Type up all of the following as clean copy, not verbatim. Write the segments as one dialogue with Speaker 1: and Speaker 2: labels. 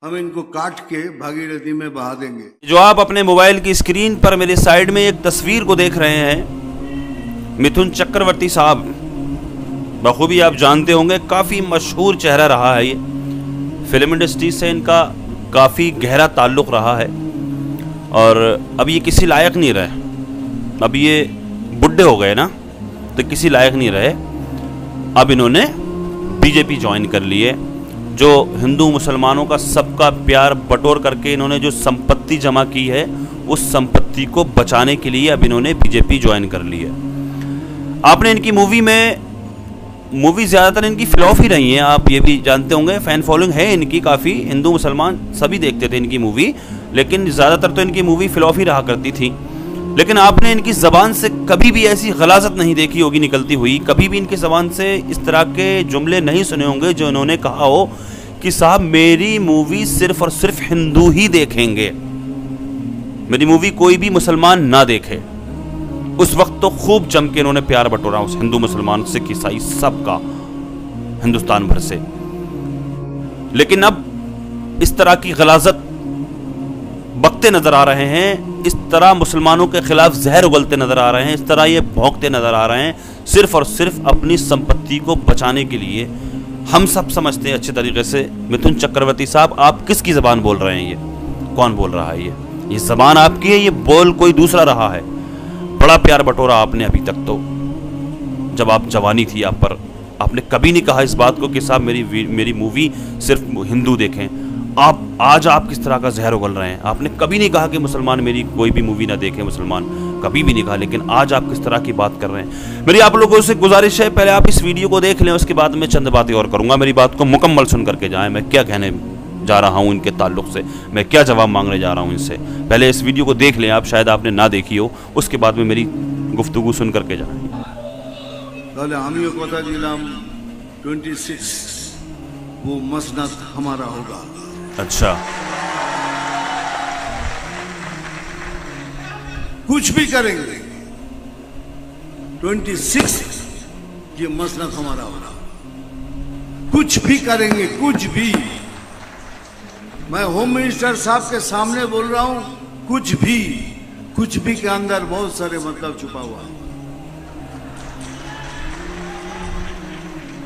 Speaker 1: हम इनको काट के भागीरथी में बहा देंगे।
Speaker 2: जो आप अपने मोबाइल की स्क्रीन पर मेरे साइड में एक तस्वीर को देख रहे हैं, मिथुन चक्रवर्ती साहब, बखूबी आप जानते होंगे, काफ़ी मशहूर चेहरा रहा है ये। फिल्म इंडस्ट्री से इनका काफ़ी गहरा ताल्लुक़ रहा है और अब ये किसी लायक नहीं रहे। अब ये बुढ़े हो गए ना, तो किसी लायक नहीं रहे। अब इन्होंने बीजेपी ज्वाइन कर ली है। जो हिंदू मुसलमानों का सबका प्यार बटोर करके इन्होंने जो संपत्ति जमा की है, उस संपत्ति को बचाने के लिए अब इन्होंने बीजेपी ज्वाइन कर ली है। आपने इनकी मूवी ज़्यादातर इनकी फ्लॉप ही रही हैं, आप ये भी जानते होंगे। फ़ैन फॉलोइंग है इनकी काफ़ी, हिंदू मुसलमान सभी देखते थे इनकी मूवी, लेकिन ज़्यादातर तो इनकी मूवी फ्लॉप ही रहा करती थी। लेकिन आपने इनकी ज़बान से कभी भी ऐसी गलाजत नहीं देखी होगी निकलती हुई, कभी भी इनकी ज़बान से इस तरह के जुमले नहीं सुने होंगे जो इन्होंने कहा हो कि साहब मेरी मूवी सिर्फ और सिर्फ हिंदू ही देखेंगे, मेरी मूवी कोई भी मुसलमान ना देखे। उस वक्त तो खूब जम के इन्होंने प्यार बटोरा उस हिंदू मुसलमान सिख ईसाई सबका, हिंदुस्तान भर से। लेकिन अब इस तरह की गलाजत बकते नजर आ रहे हैं, इस तरह मुसलमानों के खिलाफ जहर उगलते नजर आ रहे हैं, इस तरह ये भौंकते नजर आ रहे हैं, सिर्फ और सिर्फ अपनी संपत्ति को बचाने के लिए। हम सब समझते हैं अच्छे तरीके से, मिथुन चक्रवर्ती साहब आप किसकी ज़बान बोल रहे हैं? ये कौन बोल रहा है? ये ज़बान आपकी है, ये बोल कोई दूसरा रहा है। बड़ा प्यार बटोरा आपने अभी तक, तो जब आप जवानी थी आप पर, आपने कभी नहीं कहा इस बात को कि साहब मेरी मूवी सिर्फ हिंदू देखें। आज आप किस तरह का जहर उगल रहे हैं? आपने कभी नहीं कहा कि मुसलमान मेरी कोई भी मूवी ना देखें, मुसलमान कभी भी नहीं कहा, लेकिन आज आप किस तरह की बात कर रहे हैं? मेरी आप लोगों से गुजारिश है, पहले आप इस वीडियो को देख लें, उसके बाद मैं चंद बातें और करूंगा। मेरी बात को मुकम्मल सुन करके जाएं, मैं क्या कहने जा रहा हूं इनके ताल्लुक से, मैं क्या जवाब मांगने जा रहा हूं इनसे। पहले इस वीडियो को देख लें आप, शायद आपने ना देखी हो, उसके बाद में मेरी गुफ्तगू सुन करके जाएं।
Speaker 1: তাহলে আমিও কথা দিলাম 26 वो मसनद हमारा होगा।
Speaker 2: अच्छा,
Speaker 1: कुछ भी करेंगे 26 ये मसनद हमारा होगा। कुछ भी करेंगे, कुछ भी। मैं होम मिनिस्टर साहब के सामने बोल रहा हूं, कुछ भी के अंदर बहुत सारे मतलब छुपा हुआ है।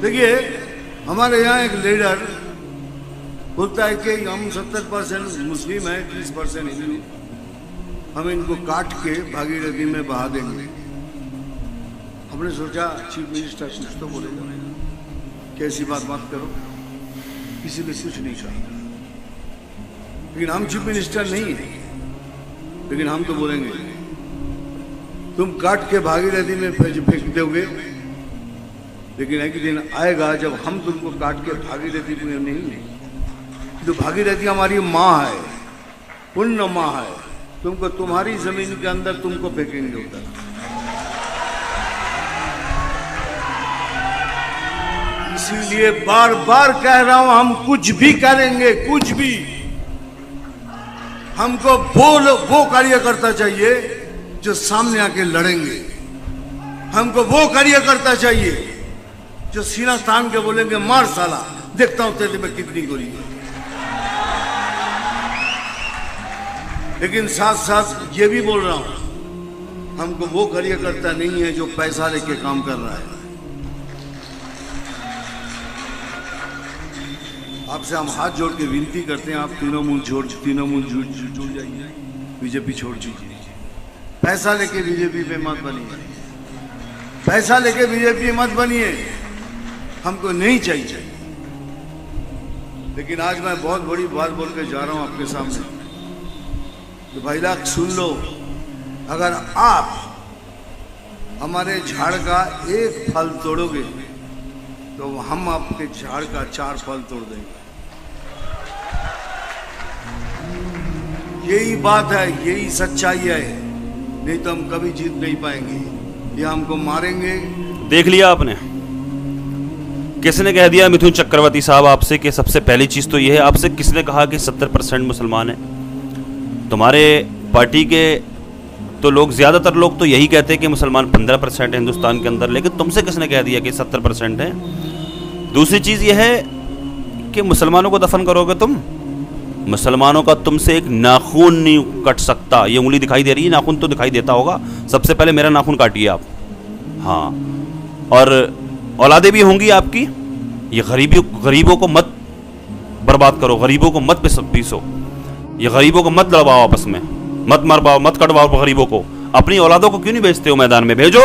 Speaker 1: देखिए, हमारे यहाँ एक लीडर बोलता है कि हम 70% मुस्लिम हैं, 30% हिंदू, हम इनको काट के भागीरथी में बहा देंगे। हमने सोचा चीफ मिनिस्टर कुछ तो बोलेगा, कैसी बात मत करो, किसी ने कुछ नहीं कहा। लेकिन हम चीफ मिनिस्टर नहीं है, लेकिन हम तो बोलेंगे तुम काट के भागीरथी में फेंक दोगे, लेकिन एक दिन आएगा जब हम तुमको काट के भागीरथी में नहीं, तो भागीरथी हमारी माँ है, पुण्य माँ है, तुमको तुम्हारी जमीन के अंदर तुमको फेंकेंगे उधर। इसीलिए बार बार कह रहा हूं, हम कुछ भी करेंगे, कुछ भी। हमको वो कार्यकर्ता चाहिए जो सामने आके लड़ेंगे। हमको वो कार्यकर्ता चाहिए जो सीना तान के बोलेंगे मार साला, देखता हूं तेरे में कितनी गोली है। लेकिन साथ साथ ये भी बोल रहा हूं, हमको वो कार्यकर्ता नहीं है जो पैसा लेके काम कर रहा है। आपसे हम हाथ जोड़ के विनती करते हैं, आप तीनों मुंह जुड़ जाइए, बीजेपी छोड़ दीजिए। पैसा लेके बीजेपी पे मत बनिए, पैसा लेके बीजेपी मत बनिए, हमको नहीं चाहिए। लेकिन आज मैं बहुत बड़ी बात बोल के जा रहा हूं आपके सामने, तो भाई लाख सुन लो, अगर आप हमारे झाड़ का एक फल तोड़ोगे तो हम आपके झाड़ का 4 फल तोड़ देंगे। यही बात है, यही सच्चाई है, नहीं तो हम कभी जीत नहीं पाएंगे, ये हमको मारेंगे।
Speaker 2: देख लिया आपने, किसने कह दिया मिथुन चक्रवर्ती साहब आपसे कि सबसे पहली चीज़ तो ये है, आपसे किसने कहा कि 70% मुसलमान है? तुम्हारे पार्टी के तो लोग, ज़्यादातर लोग तो यही कहते हैं कि मुसलमान 15% है हिंदुस्तान के अंदर, लेकिन तुमसे किसने कह दिया कि 70% है? दूसरी चीज़ यह है कि मुसलमानों को दफन करोगे तुम, मुसलमानों का तुमसे एक नाखून नहीं कट सकता। ये उंगली दिखाई दे रही है, नाखून तो दिखाई देता होगा। सबसे पहले मेरा नाखून काटिए आप। हाँ, और औलादे भी होंगी आपकी। ये गरीबों को मत बर्बाद करो, गरीबों को मत पीसो, ये गरीबों को मत लड़वाओ आपस में, मत मरवाओ, मत कटवाओ गरीबों को। अपनी औलादों को क्यों नहीं भेजते हो मैदान में? भेजो।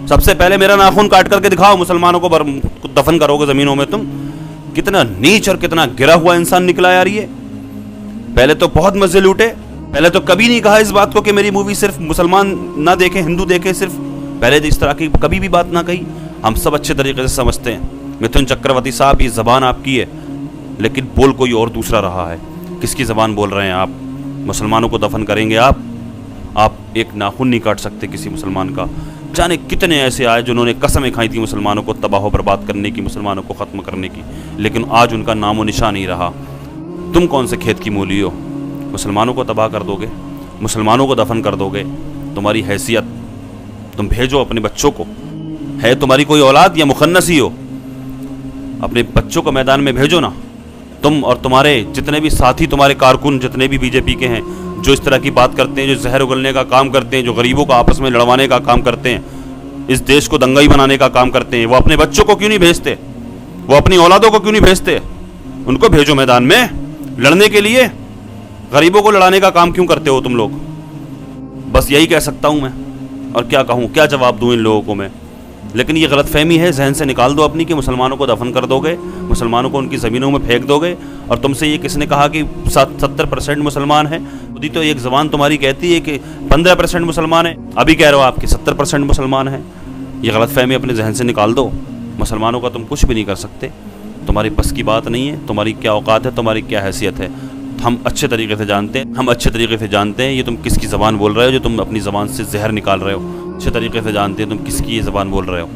Speaker 2: सबसे पहले मेरा नाखून काट करके दिखाओ, मुसलमानों को दफन करोगे जमीनों में तुम। कितना नीच और कितना गिरा हुआ इंसान निकला यार ये। पहले तो बहुत मजे लूटे, पहले तो कभी नहीं कहा इस बात को कि मेरी मूवी सिर्फ मुसलमान ना देखें, हिंदू देखें सिर्फ। पहले तो इस तरह की कभी भी बात ना कही। हम सब अच्छे तरीके से समझते हैं मिथुन चक्रवर्ती साहब, ये जबान आपकी है, लेकिन बोल कोई और दूसरा रहा है। किसकी जबान बोल रहे हैं आप? मुसलमानों को दफन करेंगे आप एक नाखून नहीं काट सकते किसी मुसलमान का। जाने कितने ऐसे आए जिन्होंने कसमें खाई थी मुसलमानों को तबाह बर्बाद करने की, मुसलमानों को ख़त्म करने की, लेकिन आज उनका नामो निशान नहीं रहा। तुम कौन से खेत की मूली हो? मुसलमानों को तबाह कर दोगे, मुसलमानों को दफन कर दोगे। तुम्हारी हैसियत, तुम भेजो अपने बच्चों को। है तुम्हारी कोई औलाद या मुखन्नस ही हो? अपने बच्चों को मैदान में भेजो ना। तुम और तुम्हारे जितने भी साथी, तुम्हारे कारकुन जितने भी बीजेपी के हैं, जो इस तरह की बात करते हैं, जो जहर उगलने का काम करते हैं, जो गरीबों को आपस में लड़वाने का काम करते हैं, इस देश को दंगाई बनाने का काम करते हैं, वो अपने बच्चों को क्यों नहीं भेजते? वो अपनी औलादों को क्यों नहीं भेजते? उनको भेजो मैदान में लड़ने के लिए। गरीबों को लड़ाने का काम क्यों करते हो तुम लोग? बस यही कह सकता हूं मैं, और क्या कहूं, क्या जवाब दूं इन लोगों को मैं। लेकिन ये गलतफहमी है, जहन से निकाल दो अपनी कि मुसलमानों को दफन कर दोगे, मुसलमानों को उनकी ज़मीनों में फेंक दोगे। और तुमसे ये किसने कहा कि 70% मुसलमान है? खुद ही तो एक ज़बान तुम्हारी कहती है कि 15% मुसलमान है, अभी कह रहे हो आप कि 70% मुसलमान है। ये गलतफहमी अपने जहन से निकाल दो। मुसलमानों का तुम कुछ भी नहीं कर सकते, तुम्हारी बस की बात नहीं है। तुम्हारी क्या औकात है, तुम्हारी क्या हैसियत है, हम अच्छे तरीके से जानते हैं। हम अच्छे तरीके से जानते हैं ये तुम किसकी ज़बान बोल रहे हो, जो तुम अपनी ज़बान से जहर निकाल रहे हो। अच्छे तरीके से जानते हैं तुम किसकी ये ज़बान बोल रहे हो।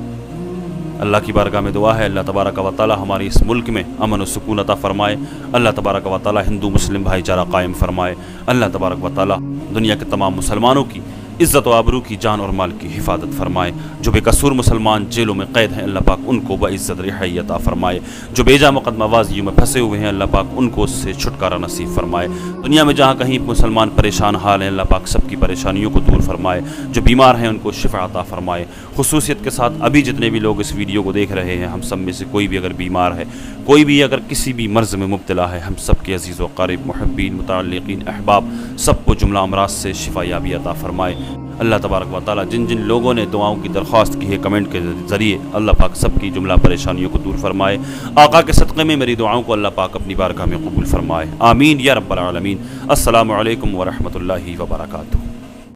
Speaker 2: अल्लाह की बारगाह में दुआ है, अल्लाह तबारक व तआला हमारे इस मुल्क में अमन और सुकून अता फ़रमाए। अल्लाह तबारक व तआला हिंदू मुस्लिम भाईचारा कायम फ़रमाए। अल्लाह तबारक व तआला दुनिया के तमाम मुसलमानों की इज़्ज़त व आबरू की, जान और माल की हिफाजत फरमाए। जो बेकसूर मुसलमान जेलों में कैद हैं, अल्लाह पाक उनको बइज़्ज़त रिहाई अता फरमाए। जो बेजा मुक़द्दमाबाज़ियों में फंसे हुए हैं, अल्लाह पाक उनको उससे छुटकारा नसीब फरमाए। दुनिया में जहाँ कहीं मुसलमान परेशान हाल हैं, अल्लाह पाक सबकी परेशानियों को दूर फरमाए। जो बीमार हैं उनको शिफा अता फरमाए। खुसूसियत के साथ अभी जितने भी लोग इस वीडियो को देख रहे हैं, हम सब में से कोई भी अगर बीमार है, कोई भी अगर किसी भी मर्ज़ में मुब्तला है, हम सब के अज़ीज़ व क़रीब मुहब्बीन मुतअल्लिक़ीन अहबाब सबको जुमला अमराज से शिफा याबी अता फरमाए। अल्लाह तबारक व तआला जिन जिन लोगों ने दुआओं की दरख्वास्त की है कमेंट के ज़रिए, अल्लाह पाक सबकी जुमला परेशानियों को दूर फरमाए। आका के सदक़े में मेरी दुआओं को अल्लाह पाक अपनी बारगाह में कबूल फरमाए। आमीन या रब्बल आलमीन। अस्सलामु अलैकुम व रहमतुल्लाहि व बरकातुहू।